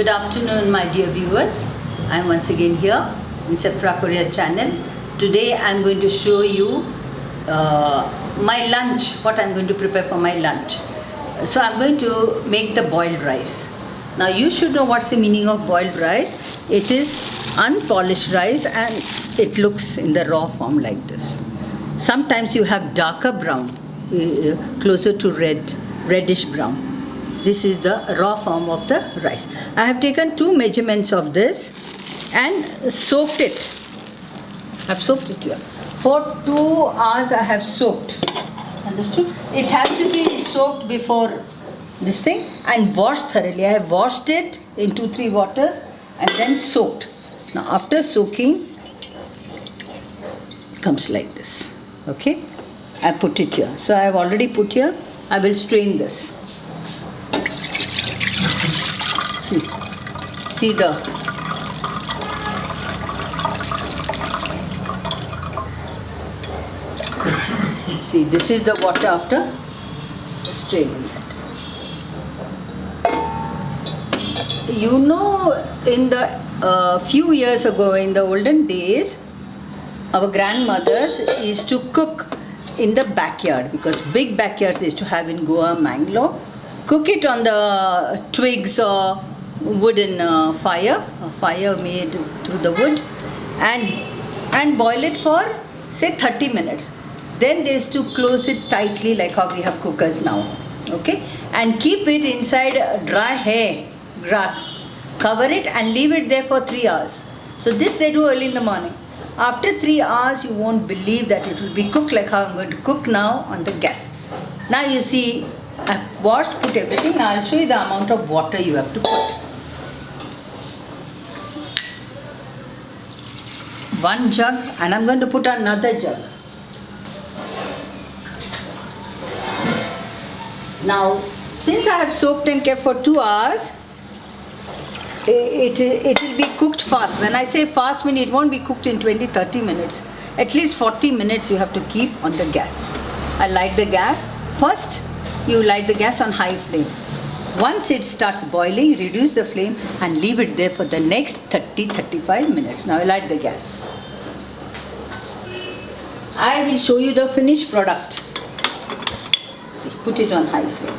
Good afternoon, my dear viewers. I am once again here in Sephora Korea channel. Today I am going to show you my lunch, what I am going to prepare for my lunch. So I am going to make the boiled rice. Now you should know what's the meaning of boiled rice. It is unpolished rice and it looks in the raw form like this. Sometimes you have darker brown, closer to reddish brown. This is the raw form of the rice. I have taken 2 measurements of this and soaked it. I have soaked it here. For 2 hours I have soaked. Understood? It has to be soaked before this thing and washed thoroughly. I have washed it in 2-3 waters and then soaked. Now after soaking, it comes like this. Okay? I put it here. So I have already put here. I will strain this. See the this is the water after straining it. You know, in the few years ago, in the olden days, our grandmothers used to cook in the backyard, because big backyards they used to have in Goa, Mangalore. Cook it on the twigs or wooden fire made through the wood, and boil it for say 30 minutes. Then they used to close it tightly like how we have cookers now, okay, and keep it inside dry hay, grass, cover it and leave it there for 3 hours. So this they do early in the morning. After 3 hours you won't believe that it will be cooked like how I'm going to cook now on the gas. Now you see I've washed, put everything. Now I'll show you the amount of water you have to put. 1 jug, and I'm going to put another jug. Now, since I have soaked and kept for 2 hours, it will be cooked fast. When I say fast, mean it won't be cooked in 20-30 minutes. At least 40 minutes you have to keep on the gas. I light the gas. First, you light the gas on high flame. Once it starts boiling, reduce the flame and leave it there for the next 30-35 minutes. Now I light the gas. I will show you the finished product. See, put it on high flame.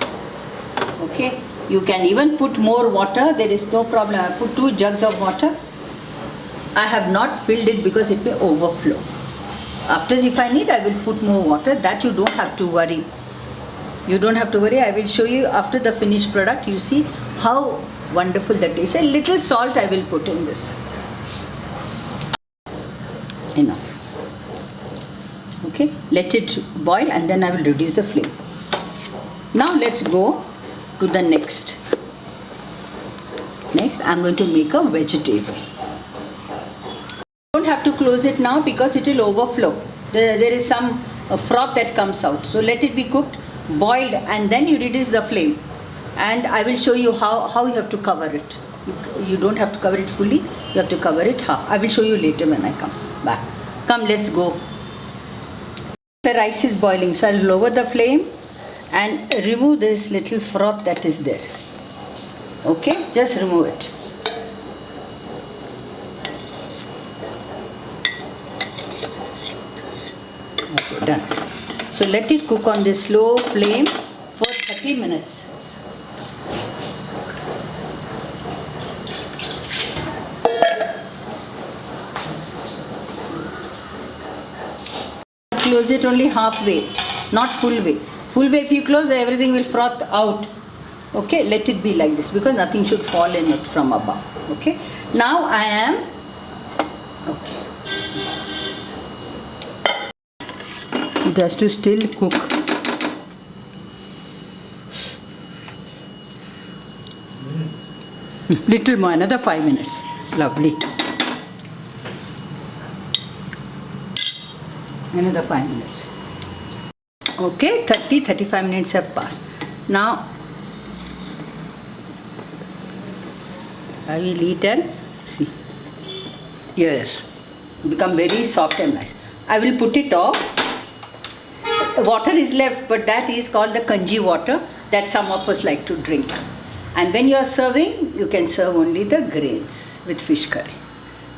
Okay, you can even put more water. There is no problem. I put 2 jugs of water. I have not filled it because it may overflow. After, if I need, I will put more water. That you don't have to worry. You don't have to worry. I will show you after the finished product. You see how wonderful that is. A little salt I will put in this. Enough. Okay, let it boil and then I will reduce the flame. Now let's go to the next. Next, I am going to make a vegetable. Don't have to close it now because it will overflow. There is some froth that comes out. So let it be cooked, boiled, and then you reduce the flame. And I will show you how you have to cover it. You don't have to cover it fully. You have to cover it half. I will show you later when I come back. Come, let's go. The rice is boiling, so I will lower the flame and remove this little froth that is there. Okay, just remove it. Okay, done. So let it cook on this slow flame for 30 minutes. Close it only halfway, not full way. Full way, if you close, everything will froth out. Okay, let it be like this because nothing should fall in it from above. Okay, now I am okay. It has to still cook. Little more, another 5 minutes. Lovely. Another 5 minutes. Okay, 30-35 minutes have passed. Now I will eat and see. Yes, become very soft and nice. I will put it off. Water is left, but that is called the kanji water that some of us like to drink. And when you are serving, you can serve only the grains with fish curry.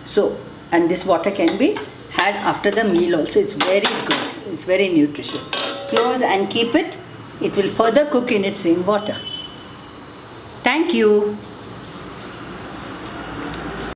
So, and this water can be had after the meal also. It's very good. It's very nutritious. Close and keep it. It will further cook in its same water. Thank you.